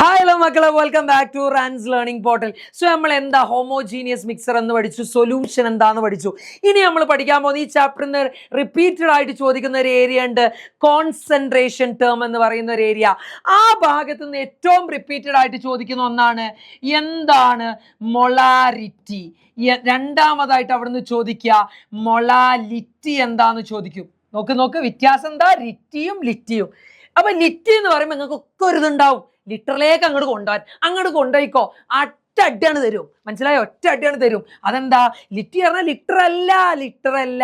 Hi hello മക്കളെ, welcome back to Rans learning portal. So നമ്മൾ എന്താ ഹോമോജീനിയസ് മിക്സർ എന്ന് പഠിച്ചു, സൊല്യൂഷൻ എന്താന്ന് പഠിച്ചു. ഇനി നമ്മൾ പഠിക്കാൻ പോകുന്ന ഈ ചാപ്റ്ററിന് റിപ്പീറ്റഡ് ആയിട്ട് ചോദിക്കുന്ന ഒരു ഏരിയ ഉണ്ട്, കോൺസെൻട്രേഷൻ ടേം എന്ന് പറയുന്ന ഒരു ഏരിയ. ആ ഭാഗത്ത് നിന്ന് ഏറ്റവും റിപ്പീറ്റഡ് ആയിട്ട് ചോദിക്കുന്ന ഒന്നാണ് എന്താണ് മൊളാരിറ്റി. രണ്ടാമതായിട്ട് അവിടുന്ന് ചോദിക്കുക മൊളാലിറ്റി എന്താന്ന് ചോദിക്കും. നോക്ക് വ്യത്യാസം എന്താ, രിറ്റിയും ലിറ്റിയും. അപ്പൊ ലിറ്റി എന്ന് പറയുമ്പോൾ നിങ്ങൾക്കൊക്കെ ഒരു ഇതുണ്ടാവും, ലിറ്ററിലേക്ക് അങ്ങോട്ട് കൊണ്ടുപോയിക്കോ, ഒറ്റ അടിയാണ് തരും. മനസ്സിലായോ? ഒറ്റ അടിയാണ് തരും. അതെന്താ? ലിറ്റി പറഞ്ഞാൽ ലിറ്റർ അല്ല.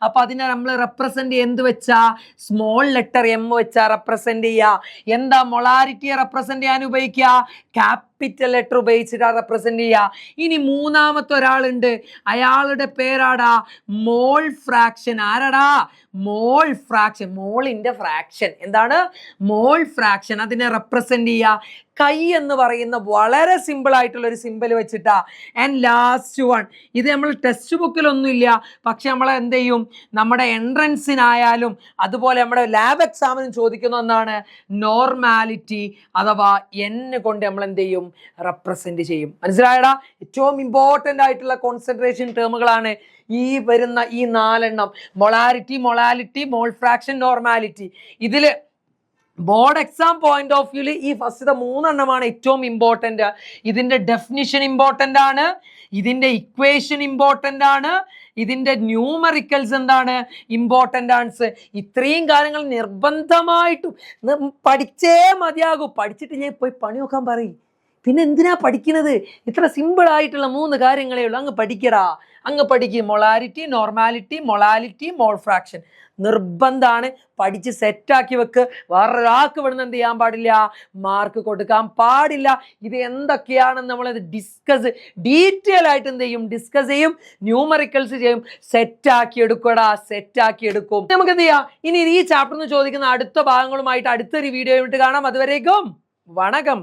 അപ്പൊ അതിനെ നമ്മൾ റെപ്രസെന്റ് എന്ത് വെച്ചാ, സ്മോൾ ലെറ്റർ എം വെച്ചാ റെപ്രസെന്റ് ചെയ്യാ. എന്താ മൊളാരിറ്റിയെ റെപ്രസെന്റ് ചെയ്യാൻ ഉപയോഗിക്കുക? ക്യാപിറ്റൽ ലെറ്റർ ഉപയോഗിച്ചിട്ടാ റെപ്രസെന്റ് ചെയ്യുക. ഇനി മൂന്നാമത്തെ ഒരാളുണ്ട്, അയാളുടെ പേരാടാ മോൾ ഫ്രാക്ഷൻ. ആരാടാ? മോൾ ഫ്രാക്ഷൻ, മോളിന്റെ ഫ്രാക്ഷൻ. എന്താണ്? Mole fraction. അതിനെ റെപ്രസെന്റ് ചെയ്യുക കൈ എന്ന് പറയുന്ന വളരെ സിമ്പിൾ ആയിട്ടുള്ള ഒരു സിമ്പിൾ വെച്ചിട്ടാ. ആൻഡ് ലാസ്റ്റ് വൺ, ഇത് നമ്മൾ ടെക്സ്റ്റ് ബുക്കിലൊന്നും ഇല്ല, പക്ഷെ നമ്മൾ എന്ത് ചെയ്യും, നമ്മുടെ എൻട്രൻസിനായാലും അതുപോലെ നമ്മുടെ ലാബ് എക്സാമിനും ചോദിക്കുന്ന ഒന്നാണ് നോർമാലിറ്റി, അഥവാ എൻ കൊണ്ട് നമ്മൾ എന്ത് ചെയ്യും, റെപ്രസെന്റ് ചെയ്യും. മനസ്സിലായടാ? ഏറ്റവും ഇമ്പോർട്ടൻ്റ് ആയിട്ടുള്ള കോൺസെൻട്രേഷൻ ടേമുകളാണ് ഈ വരുന്ന ഈ 4 എണ്ണം: മൊളാരിറ്റി, മോൾ ഫ്രാക്ഷൻ, നോർമാലിറ്റി. ഇതില് ബോർഡ് എക്സാം പോയിന്റ് ഓഫ് വ്യൂല് ഈ ഫസ്റ്റത്തെ 3 എണ്ണമാണ് ഏറ്റവും ഇമ്പോർട്ടൻ്റ്. ഇതിന്റെ ഡെഫിനിഷൻ ഇമ്പോർട്ടൻ്റ് ആണ്, ഇതിന്റെ ഇക്വേഷൻ ഇമ്പോർട്ടൻ്റ് ആണ്, ഇതിന്റെ ന്യൂമറിക്കൽസ് എന്താണ്, ഇമ്പോർട്ടൻ്റ് ആണ്. ഇത്രയും കാര്യങ്ങൾ നിർബന്ധമായിട്ടും പഠിച്ചേ മതിയാകൂ. പഠിച്ചിട്ട് ഞാൻ പോയി പണി നോക്കാൻ പറയും. പിന്നെ എന്തിനാ പഠിക്കുന്നത്? ഇത്ര സിമ്പിൾ ആയിട്ടുള്ള 3 കാര്യങ്ങളേ ഉള്ളൂ. അങ്ങ് പഠിക്കടാ, അങ്ങ് പഠിക്കും. Molarity, normality, molality, mole fraction നിർബന്ധമാണ്. പഠിച്ച് സെറ്റാക്കി വെക്ക്. വേറൊരാൾക്ക് ഇവിടുന്ന് എന്ത് ചെയ്യാൻ പാടില്ല, മാർക്ക് കൊടുക്കാൻ പാടില്ല. ഇത് എന്തൊക്കെയാണെന്ന് നമ്മളത് ഡീറ്റെയിൽ ആയിട്ട് എന്ത് ചെയ്യും, ഡിസ്കസ് ചെയ്യും, ന്യൂമറിക്കൽസ് ചെയ്യും, സെറ്റാക്കി എടുക്കും. നമുക്ക് എന്ത് ചെയ്യാം, ഇനി ഈ ചാപ്റ്ററിൽ നിന്ന് ചോദിക്കുന്ന അടുത്ത ഭാഗങ്ങളുമായിട്ട് അടുത്തൊരു വീഡിയോ ആയിട്ട് കാണാം. അതുവരേക്കും വണക്കം.